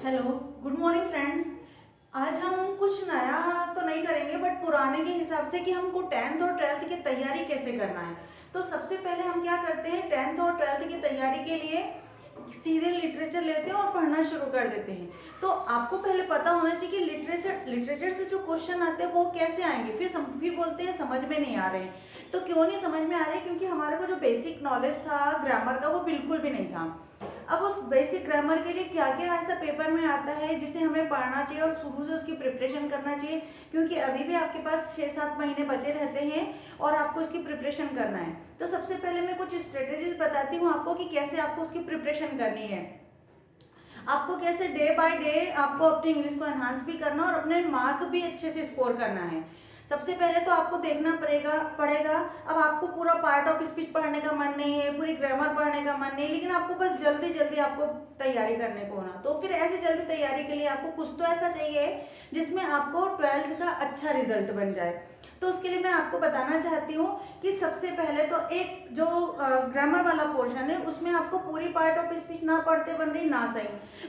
Hello, good morning friends. आज हम कुछ नया तो नहीं करेंगे बट पुराने के हिसाब से कि हमको 10th और 12th की तैयारी कैसे करना है। तो सबसे पहले हम क्या करते हैं, 10th और 12th की तैयारी के लिए सीधे लिटरेचर लेते हैं और पढ़ना शुरू कर देते हैं। तो आपको पहले पता होना चाहिए कि लिटरेचर से जो क्वेश्चन आते हैं वो कैसे आएंगे। फिर बोलते हैं समझ में नहीं आ रहे हैं। तो क्यों नहीं समझ में आ रहे? क्योंकि हमारे को जो बेसिक नॉलेज था ग्रामर का वो बिल्कुल भी नहीं था। अब उस बेसिक ग्रामर के लिए क्या क्या ऐसा पेपर में आता है जिसे हमें पढ़ना चाहिए और शुरू से उसकी प्रिपरेशन करना चाहिए, क्योंकि अभी भी आपके पास 6-7 महीने बचे रहते हैं और आपको इसकी प्रिपरेशन करना है। तो सबसे पहले मैं कुछ स्ट्रेटेजीज बताती हूँ आपको कि कैसे आपको उसकी प्रिपरेशन करनी है। आपको कैसे डे बाय डे आपको अपनी इंग्लिश को एनहांस भी करना और अपने मार्क भी अच्छे से स्कोर करना है। सबसे पहले तो आपको देखना पड़ेगा। अब आपको पूरा पार्ट ऑफ स्पीच पढ़ने का मन नहीं है, पूरी ग्रामर पढ़ने का मन नहीं, लेकिन आपको बस जल्दी जल्दी आपको तैयारी करने को होना। तो फिर ऐसे जल्दी तैयारी के लिए आपको कुछ तो ऐसा चाहिए जिसमें आपको 12th का अच्छा रिजल्ट बन जाए। तो उसके लिए मैं आपको बताना चाहती हूँ कि सबसे पहले तो एक जो ग्रामर वाला पोर्शन है उसमें आपको पूरी पार्ट ऑफ स्पीच ना पढ़ते बन रही ना सही,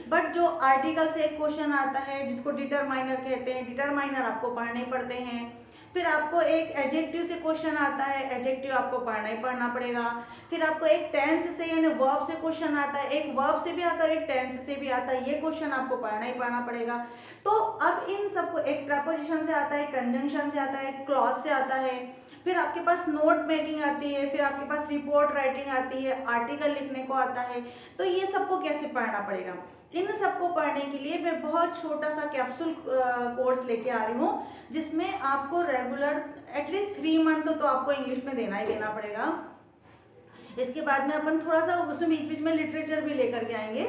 बट जो आर्टिकल से एक क्वेश्चन आता है जिसको डिटरमाइनर कहते हैं, डिटरमाइनर आपको पढ़ने पड़ते हैं। फिर आपको एक एडजेक्टिव से क्वेश्चन आता है, एडजेक्टिव आपको पढ़ना ही पढ़ना पड़ेगा। फिर आपको एक टेंस से यानी वर्ब से क्वेश्चन आता है, एक वर्ब से भी आता है, एक टेंस से भी आता है, ये क्वेश्चन आपको पढ़ना ही पढ़ना पड़ेगा। तो अब इन सबको एक प्रपोजिशन से आता है, कंजंक्शन से आता है, क्लॉज से आता है, फिर आपके पास नोट मेकिंग आती है, फिर आपके पास रिपोर्ट राइटिंग आती है, आर्टिकल लिखने को आता है। तो ये सबको कैसे पढ़ना पड़ेगा, इन सबको पढ़ने के लिए मैं बहुत छोटा सा कैप्सूल कोर्स लेके आ रही हूँ जिसमें आपको रेगुलर एटलीस्ट 3 मंथ तो आपको इंग्लिश में देना ही देना पड़ेगा। इसके बाद में अपन थोड़ा सा उसमें बीच बीच में लिटरेचर भी लेकर के आएंगे।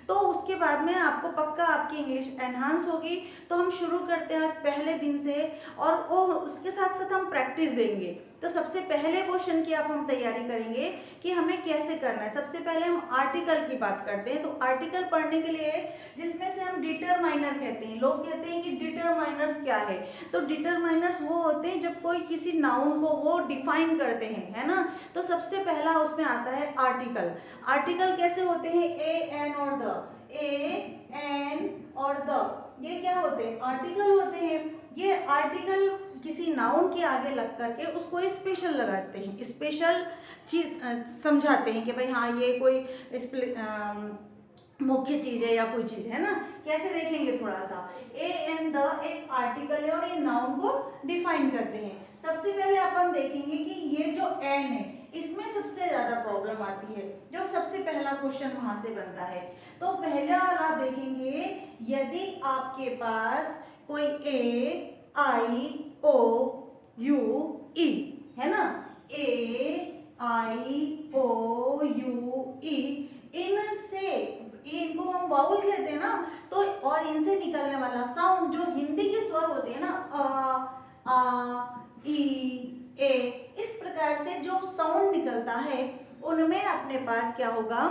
तो उसके बाद में आपको पक्का आपकी इंग्लिश एनहांस होगी। तो हम शुरू करते हैं आज पहले दिन से, और वो उसके साथ साथ हम प्रैक्टिस देंगे। तो सबसे पहले क्वेश्चन की आप हम तैयारी करेंगे कि हमें कैसे करना है। सबसे पहले हम आर्टिकल की बात करते हैं। तो आर्टिकल पढ़ने के लिए जिसमें से हम डिटरमाइनर कहते हैं, लोग कहते हैं कि डिटरमाइनर्स क्या है। तो डिटरमाइनर्स वो होते हैं जब कोई किसी नाउन को वो डिफाइन करते हैं, है ना। तो सबसे पहला उसमें आता है आर्टिकल। आर्टिकल कैसे होते हैं, ए एन और द, ए एन और द, ये क्या होते हैं, आर्टिकल होते हैं। ये आर्टिकल किसी नाउन के आगे लग करके उसको स्पेशल लगाते हैं, स्पेशल चीज समझाते हैं कि भाई हाँ ये कोई मुख्य चीज है या कोई चीज है ना। कैसे देखेंगे थोड़ा सा, ए एन द एक आर्टिकल है और ये नाउन को डिफाइन करते हैं। सबसे पहले अपन देखेंगे कि ये जो एन है इसमें सबसे ज्यादा प्रॉब्लम आती है, जो सबसे पहला क्वेश्चन वहां से बनता है। तो पहला वाला देखेंगे, यदि आपके पास कोई ए आई ओ यू ई है ना, ए आई ओ यू ई, इनसे, इनको हम वाउल कहते हैं ना, तो और इनसे निकलने वाला साउंड जो हिंदी के स्वर होते हैं ना, आ ई ए, इस प्रकार से जो साउंड निकलता है उनमें अपने पास क्या होगा,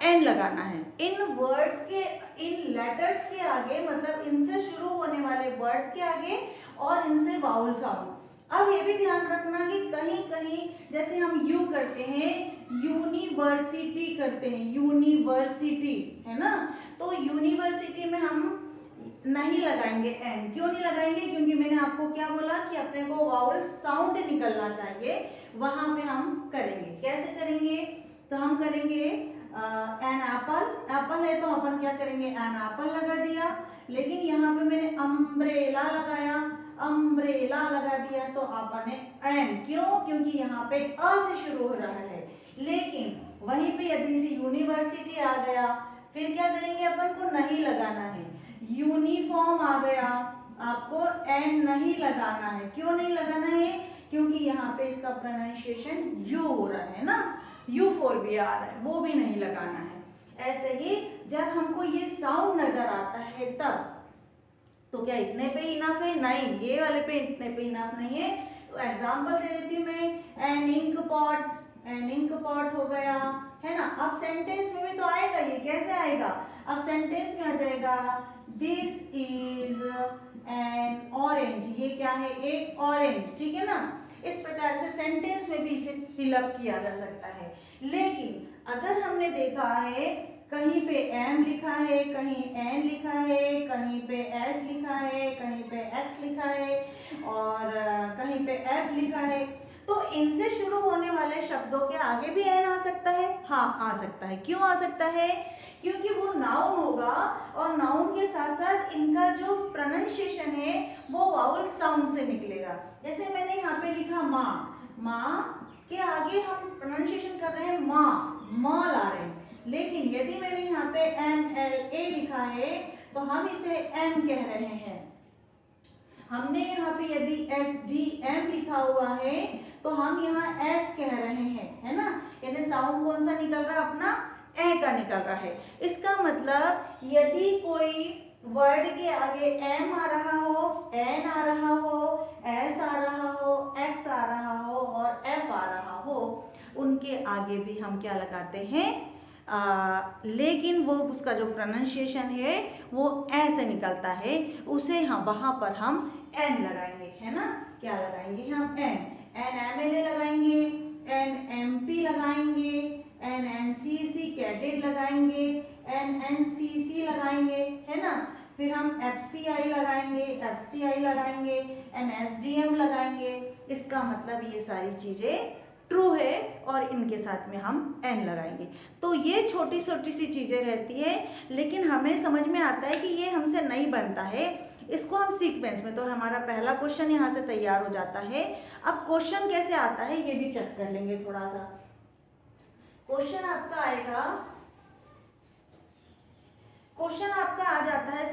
एन लगाना है। इन वर्ड्स के, इन लेटर्स के आगे, मतलब इनसे शुरू होने वाले वर्ड्स के आगे और इनसे वाउल साउंड। अब ये भी ध्यान रखना कि कहीं कहीं जैसे हम यू करते हैं, यूनिवर्सिटी करते हैं, यूनिवर्सिटी है ना, तो यूनिवर्सिटी में हम नहीं लगाएंगे एन। क्यों नहीं लगाएंगे, क्योंकि मैंने आपको क्या बोला कि अपने को वाउल साउंड निकलना चाहिए, वहां पे हम करेंगे। कैसे करेंगे, तो हम करेंगे एन एप्पल, एप्पल है तो अपन क्या करेंगे, एन एप्पल लगा दिया। लेकिन यहाँ पे मैंने अम्ब्रेला लगाया, अम्ब्रेला लगा दिया, तो अपन ने एन, क्यों, क्योंकि यहाँ पे अ से शुरू हो रहा है। लेकिन वहीं पे यदि से यूनिवर्सिटी आ गया, फिर क्या करेंगे, अपन को नहीं लगाना है। यूनिफॉर्म आ गया, आपको एन नहीं लगाना है। क्यों नहीं लगाना है, क्योंकि यहाँ पे इसका प्रोनाउंसिएशन यू हो रहा है ना, यू फोर भी आ रहा है, वो भी नहीं लगाना है। ऐसे ही जब हमको ये साउंड नजर आता है तब, तो क्या इतने पे इनफ है, नहीं, ये वाले पे इतने पे इनफ नहीं है। तो एग्जांपल दे देती हूँ मैं, an ink pot, an ink pot हो गया, है ना। अब सेंटेंस में भी तो आएगा, ये कैसे आएगा, अब सेंटेंस में आ जाएगा, दिस इज एन ऑरेंज, ये क्या है, एक ऑरेंज, ठीक है ना। इस प्रकार से सेंटेंस में भी इसे फिलअप किया जा सकता है। लेकिन अगर हमने देखा है कहीं पे m लिखा है, कहीं n लिखा है, कहीं पे s लिखा है, कहीं पे x लिखा है और कहीं पे f लिखा है। तो इनसे शुरू होने वाले शब्दों के आगे भी n आ सकता है। हाँ, आ सकता है। क्यों आ सकता है? क्योंकि वो नाउन होगा और नाउन के साथ साथ इनका जो प्रोनाउंसिएशन है वो वावल साउंड से निकलेगा। जैसे मैंने यहाँ पे लिखा माँ, माँ के आगे हम प्रोनाउंसिएशन कर रहे हैं माँ ला रहे हैं। लेकिन यदि मैंने यहाँ पे MLA लिखा है तो हम इसे M कह रहे हैं। हमने यहाँ पे यदि SDM लिखा हुआ है तो हम यहाँ S कह रहे हैं, है ना। यानी साउंड कौन सा निकल रहा है? अपना ए का निकल रहा है। इसका मतलब यदि कोई वर्ड के आगे M आ रहा हो, N आ रहा हो, S आ रहा हो, X आ रहा हो और F आ रहा हो, उनके आगे भी हम क्या लगाते हैं? लेकिन वो उसका जो प्रोनाउंसिएशन है वो ऐसे निकलता है, उसे हम वहाँ पर हम N लगाएंगे, है ना। क्या लगाएंगे हम? NMLA लगाएंगे, NMP लगाएंगे, NNCC कैडेट लगाएंगे, NNCC लगाएंगे, है ना। फिर हम FCI लगाएंगे, NSDM लगाएंगे। इसका मतलब ये सारी चीज़ें ट्रू है और इनके साथ में हम n लगाएंगे। तो ये छोटी छोटी सी चीज़ें रहती है, लेकिन हमें समझ में आता है कि ये हमसे नहीं बनता है। इसको हम सीक्वेंस में, तो हमारा पहला क्वेश्चन यहाँ से तैयार हो जाता है। अब क्वेश्चन कैसे आता है ये भी चेक कर लेंगे थोड़ा सा। क्वेश्चन आपका आएगा, क्वेश्चन आपका आ जाता है,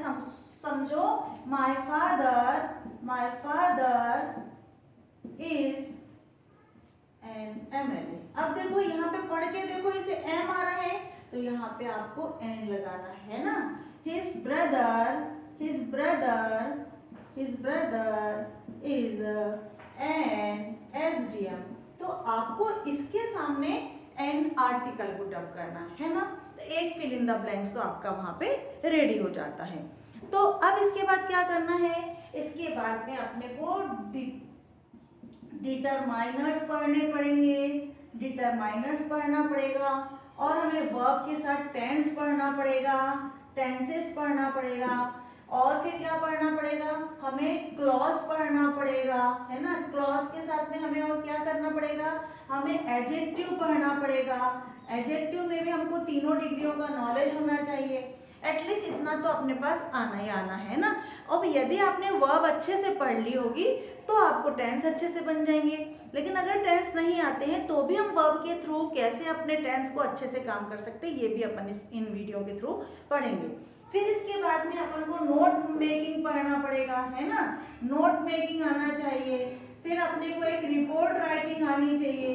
समझो my father is an MLA। अब देखो यहाँ पे पढ़ के देखो, इसे M आ रहा है तो यहाँ पे आपको N लगाना है ना। His brother is an SDM। तो आपको इसके सामने N आर्टिकल को डब करना है ना। तो एक फिल इन द ब्लैंक्स तो आपका वहाँ पे रेडी हो जाता है। तो अब इसके बाद क्या करना है? इसके बाद में अपने को डिटरमाइनर्स पढ़ने पड़ेंगे, डिटरमाइनर्स पढ़ना पड़ेगा और हमें वर्ब के साथ टेंस पढ़ना पड़ेगा, टेंसेस पढ़ना पड़ेगा और फिर क्या पढ़ना पड़ेगा? हमें क्लॉज पढ़ना पड़ेगा, है ना। क्लॉज के साथ में हमें और क्या करना पड़ेगा? हमें एडजेक्टिव पढ़ना पड़ेगा। एडजेक्टिव में भी हमको तीनों डिग्रियों का नॉलेज होना चाहिए। एटलीस्ट इतना तो अपने पास आना ही आना है ना। अब यदि आपने वर्ब अच्छे से पढ़ ली होगी तो आपको टेंस अच्छे से बन जाएंगे। लेकिन अगर टेंस नहीं आते हैं तो भी हम वर्ब के थ्रू कैसे अपने टेंस को अच्छे से काम कर सकते हैं ये भी अपन इन वीडियो के थ्रू पढ़ेंगे। फिर इसके बाद में अपन को नोट मेकिंग पढ़ना पड़ेगा, है ना। नोट मेकिंग आना चाहिए। फिर अपने को एक रिपोर्ट राइटिंग आनी चाहिए।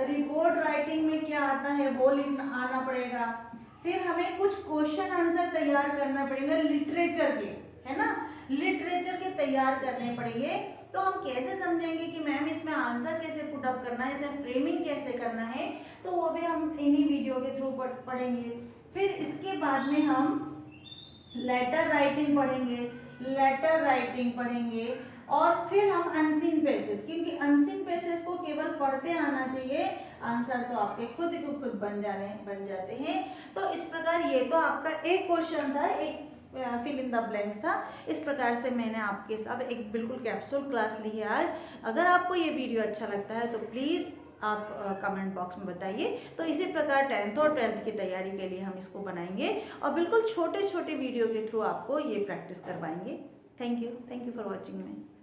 रिपोर्ट राइटिंग में क्या आता है वो लिखना आना पड़ेगा। फिर हमें कुछ क्वेश्चन आंसर तैयार करना पड़ेगा लिटरेचर के, है ना। लिटरेचर के तैयार करने पड़ेंगे। तो हम कैसे समझेंगे कि मैम इसमें आंसर कैसे पुट अप करना है, इसे फ्रेमिंग कैसे करना है, तो वो भी हम इन्हीं वीडियो के थ्रू पढ़ेंगे। फिर इसके बाद में हम लेटर राइटिंग पढ़ेंगे और फिर हम अनसीन पेसेस, क्योंकि अनसीन पेसेस को केवल पढ़ते आना चाहिए, आंसर तो आपके खुद को खुद बन जाते हैं। तो इस प्रकार ये तो आपका एक क्वेश्चन था, एक फिल इन द ब्लैंक्स था। इस प्रकार से मैंने आपके साथ एक बिल्कुल कैप्सूल क्लास ली है आज। अगर आपको ये वीडियो अच्छा लगता है तो प्लीज़ आप कमेंट बॉक्स में बताइए। तो इसी प्रकार 10th और 12th की तैयारी के लिए हम इसको बनाएंगे और बिल्कुल छोटे छोटे वीडियो के थ्रू आपको ये प्रैक्टिस करवाएंगे। Thank you for watching me.